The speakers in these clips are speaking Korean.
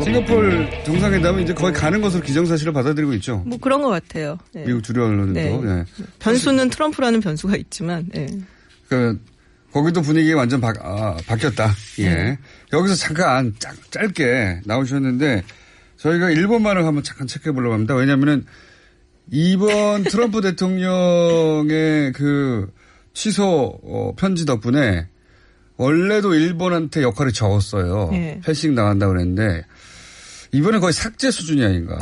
싱가포르 정상회담은 이제 거의 가는 것으로 기정사실을 받아들이고 있죠. 뭐 그런 것 같아요. 네. 미국 주류 언론도. 네. 예. 변수는 트럼프라는 변수가 있지만. 네. 거기도 분위기 완전 바뀌었다. 예. 여기서 잠깐 짧게 나오셨는데 저희가 일본말을 한번 잠깐 체크해 보려고 합니다. 왜냐하면은 이번 트럼프 대통령의 그 취소 편지 덕분에 원래도 일본한테 역할이 적었어요. 네. 패싱 당한다고 그랬는데 이번에 거의 삭제 수준이 아닌가.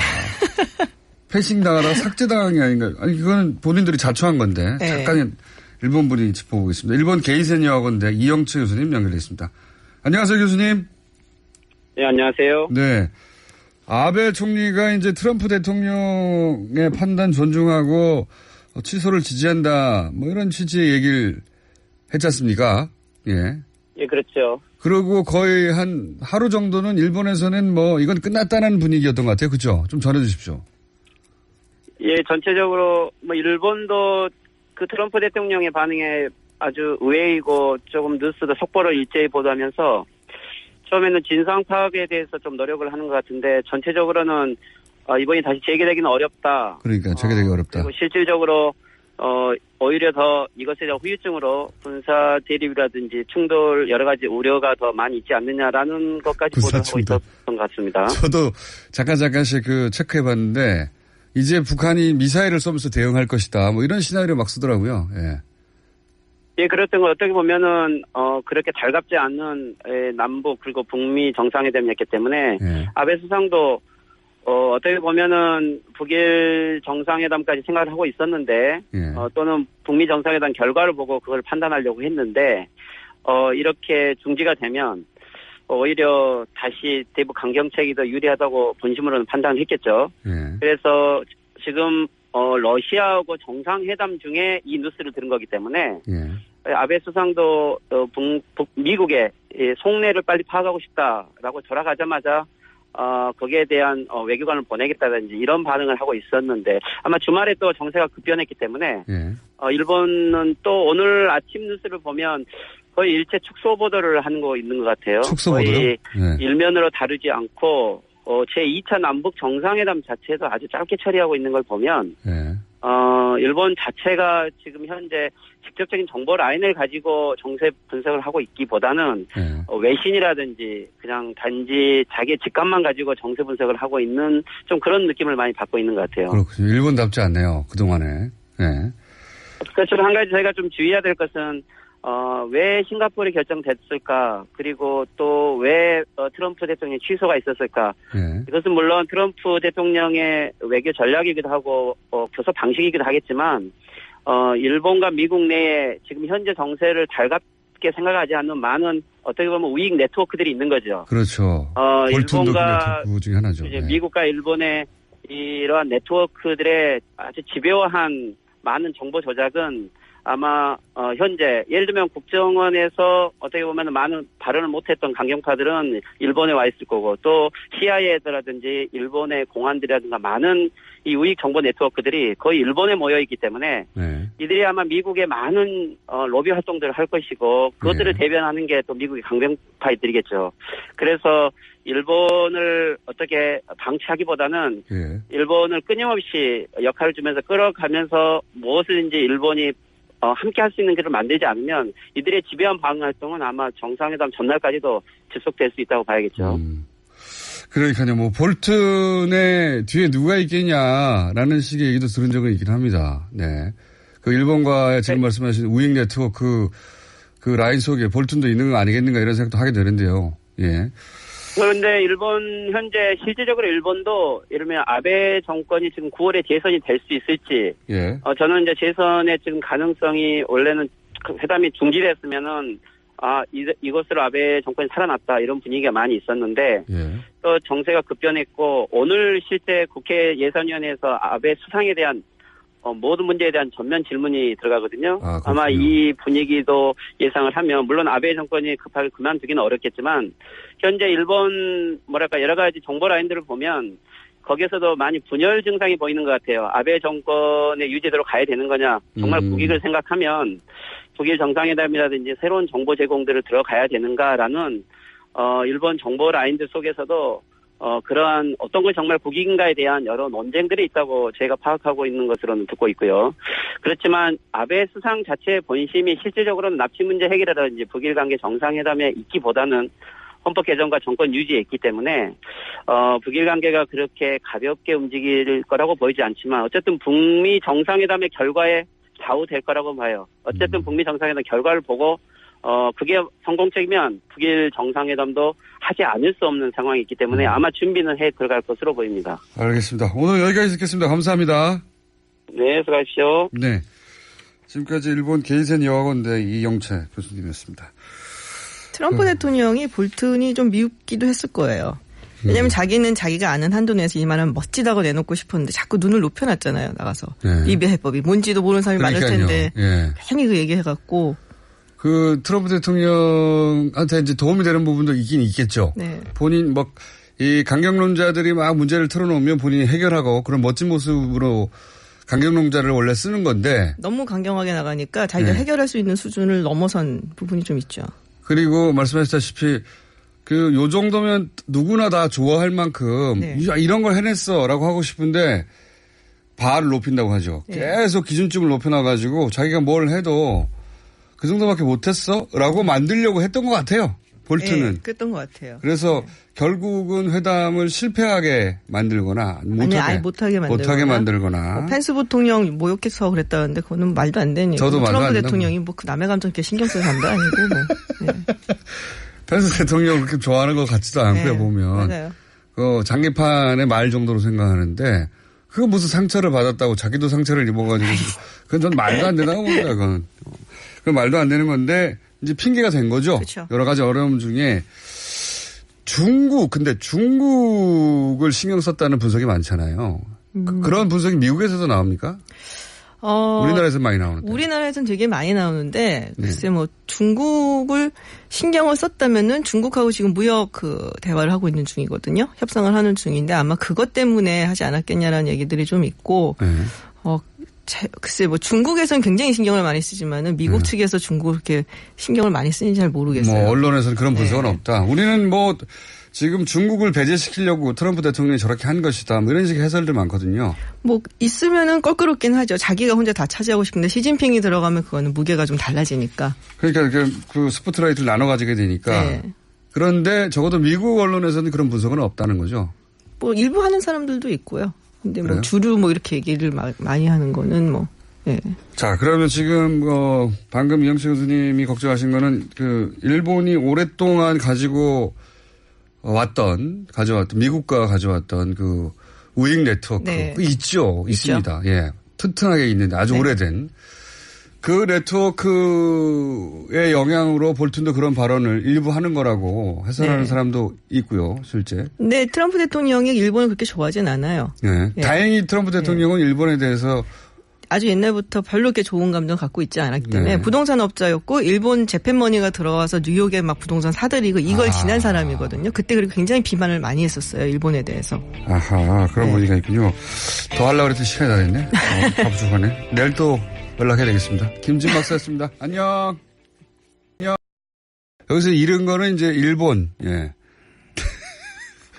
패싱 당하다가 삭제 당한 게 아닌가. 아니 그거는 본인들이 자초한 건데 네. 잠깐 일본 분이 짚어보겠습니다. 일본 게이센 여학원대 이영채 교수님 연결돼 있습니다. 안녕하세요 교수님. 네 안녕하세요. 네. 아베 총리가 이제 트럼프 대통령의 판단 존중하고 취소를 지지한다. 뭐 이런 취지의 얘기를 했지 않습니까? 예. 예, 그렇죠. 그리고 거의 한 하루 정도는 일본에서는 뭐 이건 끝났다는 분위기였던 것 같아요. 그렇죠? 좀 전해 주십시오. 예, 전체적으로 뭐 일본도 그 트럼프 대통령의 반응에 아주 의외이고 조금 뉴스도 속보를 일제히 보도하면서 처음에는 진상 파악에 대해서 좀 노력을 하는 것 같은데 전체적으로는 이번이 다시 재개되기는 어렵다. 그러니까 재개되기 어렵다. 그리고 실질적으로 오히려 더 이것에 대한 후유증으로 군사 대립이라든지 충돌 여러 가지 우려가 더 많이 있지 않느냐라는 것까지 보도하고 있었던 것 같습니다. 저도 잠깐씩 체크해봤는데 이제 북한이 미사일을 쏘면서 대응할 것이다. 뭐 이런 시나리오 막 쓰더라고요. 예. 예, 그랬던 거 어떻게 보면은 그렇게 달갑지 않는 남북 그리고 북미 정상회담이었기 때문에 아베 수상도 어떻게 보면은 북일 정상회담까지 생각을 하고 있었는데 또는 북미 정상회담 결과를 보고 그걸 판단하려고 했는데 이렇게 중지가 되면 오히려 다시 대북 강경책이 더 유리하다고 본심으로는 판단을 했겠죠. 그래서 지금 러시아하고 정상회담 중에 이 뉴스를 들은 거기 때문에 아베 수상도 미국의 속내를 빨리 파악하고 싶다라고 돌아가자마자 거기에 대한 외교관을 보내겠다든지 이런 반응을 하고 있었는데 아마 주말에 또 정세가 급변했기 때문에 일본은 또 오늘 아침 뉴스를 보면 거의 일체 축소 보도를 하는 거 있는 것 같아요. 축소 보도요? 거의 일면으로 다루지 않고 제2차 남북 정상회담 자체도 아주 짧게 처리하고 있는 걸 보면 일본 자체가 지금 현재 직접적인 정보 라인을 가지고 정세 분석을 하고 있기보다는 외신이라든지 그냥 단지 자기의 직감만 가지고 정세 분석을 하고 있는 좀 그런 느낌을 많이 받고 있는 것 같아요. 그렇군요. 일본답지 않네요. 그동안에. 그렇죠. 한 가지 저희가 좀 주의해야 될 것은 왜 싱가포르이 결정됐을까? 그리고 또 왜 트럼프 대통령의 취소가 있었을까? 이것은 물론 트럼프 대통령의 외교 전략이기도 하고 교섭 방식이기도 하겠지만 일본과 미국 내에 지금 현재 정세를 달갑게 생각하지 않는 많은 어떻게 보면 우익 네트워크들이 있는 거죠. 그렇죠. 일본과 네트워크 중에 하나죠. 이제 미국과 일본의 이러한 네트워크들의 아주 집요한 많은 정보 조작은 아마 현재 예를 들면 국정원에서 어떻게 보면 많은 발언을 못했던 강경파들은 일본에 와 있을 거고 또 CIA라든지 일본의 공안들이라든가 많은 이 우익 정보 네트워크들이 거의 일본에 모여 있기 때문에 이들이 아마 미국의 많은 로비 활동들을 할 것이고 그것들을 대변하는 게 또 미국의 강경파들이겠죠. 그래서 일본을 어떻게 방치하기보다는 일본을 끊임없이 역할을 주면서 끌어가면서 무엇이든지 일본이 함께 할 수 있는 길을 만들지 않으면 이들의 집요한 방어 활동은 아마 정상회담 전날까지도 지속될 수 있다고 봐야겠죠. 그러니까요. 뭐 볼튼의 뒤에 누가 있겠냐라는 식의 얘기도 들은 적은 있긴 합니다. 네. 그 일본과의 지금 말씀하신 우익 네트워크 그 라인 속에 볼튼도 있는 거 아니겠는가 이런 생각도 하게 되는데요. 예. 그런데 일본 현재 실질적으로 일본도 이러면 아베 정권이 지금 9월에 재선이 될 수 있을지 저는 이제 재선의 지금 가능성이 원래는 회담이 중지됐으면은 이것으로 아베 정권이 살아났다 이런 분위기가 많이 있었는데 또 정세가 급변했고 오늘 실제 국회 예산위원회에서 아베 수상에 대한 모든 문제에 대한 전면 질문이 들어가거든요. 아마 이 분위기도 예상을 하면 물론 아베 정권이 급하게 그만두기는 어렵겠지만 현재 일본 여러 가지 정보 라인들을 보면 거기에서도 많이 분열 증상이 보이는 것 같아요. 아베 정권의 유지대로 가야 되는 거냐. 정말 국익을 생각하면 북일 정상회담이라든지 새로운 정보 제공들을 들어가야 되는가라는 일본 정보 라인들 속에서도 그러한 어떤 걸 정말 국익인가에 대한 여러 논쟁들이 있다고 제가 파악하고 있는 것으로는 듣고 있고요. 그렇지만 아베 수상 자체의 본심이 실질적으로는 납치 문제 해결이라든지 북일 관계 정상회담에 있기보다는 헌법 개정과 정권 유지에 있기 때문에 북일 관계가 그렇게 가볍게 움직일 거라고 보이지 않지만 어쨌든 북미 정상회담의 결과에 좌우될 거라고 봐요. 어쨌든 북미 정상회담 결과를 보고 그게 성공적이면 북일 정상회담도 하지 않을 수 없는 상황이 있기 때문에 아마 준비는 해 들어갈 것으로 보입니다. 알겠습니다. 오늘 여기까지 듣겠습니다. 감사합니다. 네, 수고하십시오. 네. 지금까지 일본 게이센 여학원대 이영채 교수님이었습니다. 트럼프 대통령이 볼튼이 좀 미웃기도 했을 거예요. 왜냐하면 자기는 자기가 아는 한도 내에서 이만한 멋지다고 내놓고 싶었는데 자꾸 눈을 높여놨잖아요. 나가서. 네. 리비아 해법이 뭔지도 모르는 사람이 많을 텐데 예. 괜히 그 얘기해갖고. 그 트럼프 대통령한테 이제 도움이 되는 부분도 있긴 있겠죠. 네. 본인 이 강경론자들이 막 문제를 털어놓으면 본인이 해결하고 그런 멋진 모습으로 강경론자를 원래 쓰는 건데. 너무 강경하게 나가니까 자기가 해결할 수 있는 수준을 넘어선 부분이 좀 있죠. 그리고 말씀하셨다시피 요 정도면 누구나 다 좋아할 만큼 이런 걸 해냈어라고 하고 싶은데 바를 높인다고 하죠. 계속 기준점을 높여놔가지고 자기가 뭘 해도 그 정도밖에 못했어라고 만들려고 했던 것 같아요. 볼튼은. 네, 그랬던 것 같아요. 그래서 결국은 회담을 실패하게 만들거나 못하게 만들거나. 펜스 부통령 모욕해서 그랬다는데 그거는 말도 안 되는 저도 말도 안 트럼프 대통령이 그 남의 감정 이렇게 신경 써서 한도 아니고 네. 펜스 대통령 그렇게 좋아하는 것 같지도 않고요. 네, 보면. 맞아요. 장기판의 말 정도로 생각하는데 그거 무슨 상처를 받았다고 자기도 상처를 입어가지고 그건 전 말도 안 된다고 봅니다. 그건 말도 안 되는 건데 이제 핑계가 된 거죠. 그쵸. 여러 가지 어려움 중에 근데 중국을 신경 썼다는 분석이 많잖아요. 그런 분석이 미국에서도 나옵니까? 우리나라에서 많이 나오는데. 우리나라에서는 되게 많이 나오는데 글쎄 중국을 신경을 썼다면은 중국하고 지금 무역 대화를 하고 있는 중이거든요. 협상을 하는 중인데 아마 그것 때문에 하지 않았겠냐라는 얘기들이 좀 있고 글쎄 중국에서는 굉장히 신경을 많이 쓰지만은 미국 측에서 중국을 그렇게 신경을 많이 쓰는지 잘 모르겠어요. 언론에서는 그런 분석은 없다. 우리는 지금 중국을 배제시키려고 트럼프 대통령이 저렇게 한 것이다. 이런 식의 해설들 많거든요. 있으면은 껄끄럽긴 하죠. 자기가 혼자 다 차지하고 싶은데 시진핑이 들어가면 그거는 무게가 좀 달라지니까. 그러니까 그 스포트라이트를 나눠 가지게 되니까. 네. 그런데 적어도 미국 언론에서는 그런 분석은 없다는 거죠. 일부 하는 사람들도 있고요. 근데 주류 이렇게 얘기를 많이 하는 거는 예. 자, 그러면 지금 방금 이영채 교수님이 걱정하신 거는 일본이 오랫동안 가져왔던 미국과 가져왔던 우익 네트워크 있습니다. 예, 튼튼하게 있는데 아주 오래된 그 네트워크의 영향으로 볼튼도 그런 발언을 일부 하는 거라고 해설하는 사람도 있고요, 실제. 네, 트럼프 대통령이 일본을 그렇게 좋아하진 않아요. 네. 다행히 트럼프 대통령은 일본에 대해서 아주 옛날부터 별로 이렇게 좋은 감정 갖고 있지 않았기 때문에 부동산 업자였고 일본 재팬머니가 들어와서 뉴욕에 막 부동산 사들이고 이걸 지난 사람이거든요. 그때 그리고 굉장히 비판을 많이 했었어요. 일본에 대해서. 아하, 그런 분위기가 있군요. 더 하려고 그랬더니 시간이 다 됐네. 다 부족하네. 내일 또 연락해야 되겠습니다. 김진 박사였습니다. 안녕. 여기서 잃은 거는 이제 일본. 예.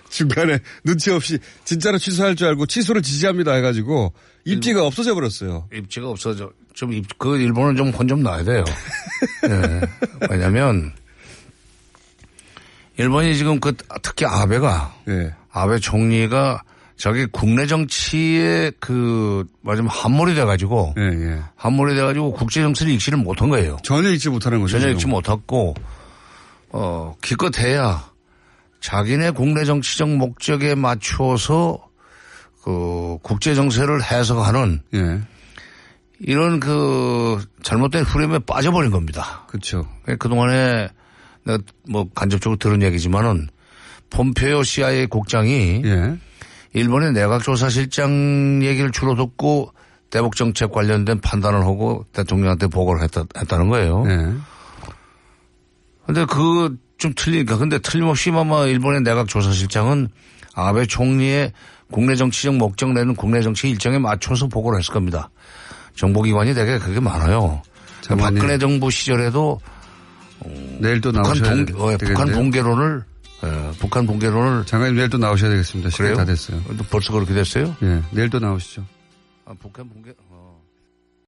중간에 눈치 없이 진짜로 취소할 줄 알고 취소를 지지합니다 해가지고 입지가 없어져 버렸어요. 입지가 없어져. 일본은 좀 혼 좀 놔야 돼요. 네. 왜냐면 일본이 지금 특히 아베 총리가 저기 국내 정치에 함몰이 돼가지고 함몰이 돼가지고 국제 정치를 익지를 못한 거예요. 전혀 익지 못하는 거죠. 전혀 익지 못했고 기껏해야 자기네 국내 정치적 목적에 맞춰서 국제 정세를 해석하는 이런 잘못된 흐름에 빠져버린 겁니다. 그렇죠. 그동안에 내가 간접적으로 들은 얘기지만은 폼페이오 CIA 국장이 일본의 내각조사실장 얘기를 주로 듣고 대북 정책 관련된 판단을 하고 대통령한테 보고를 했다는 거예요. 근데 좀 틀리니까. 근데 틀림없이 일본의 내각조사실장은 아베 총리의 국내 정치적 목적 내는 국내 정치 일정에 맞춰서 보고를 했을 겁니다. 정보기관이 되게 그게 많아요. 박근혜 정부 시절에도 내일 또 나오셔야 북한 본계론을 장관님 내일 또 나오셔야 되겠습니다. 시간이 다 됐어요. 벌써 그렇게 됐어요? 예, 내일 또 나오시죠. 북한 본계